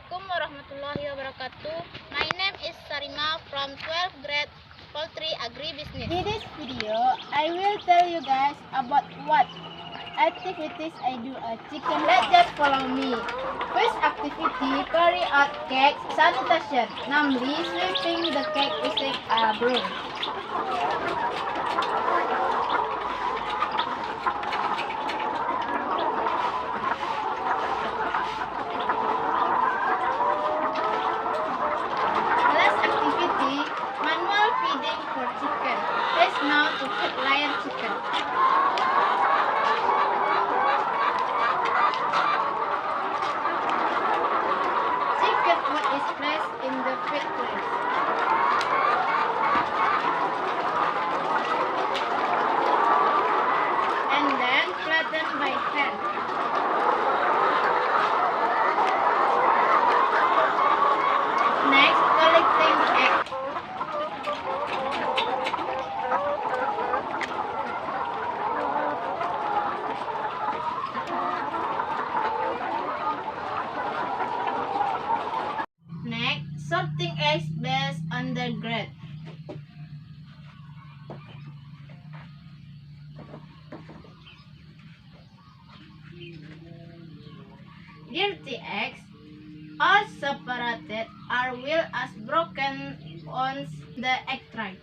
Assalamualaikum warahmatullahi wabarakatuh. My name is Sarima from 12th grade Poultry Agribusiness. In this video, I will tell you guys about what activities I do at chicken. Let's just follow me. First activity, carry out cake sanitation, namely sweeping the cake using a broom. Manual feeding for chicken. Let's now to feed lion chicken. Chicken food is placed in the feed place. And then flattened by hand. Next, collecting the egg. Next, sorting eggs based on the grade. Dirty eggs, all separated, are well as broken on the egg tray.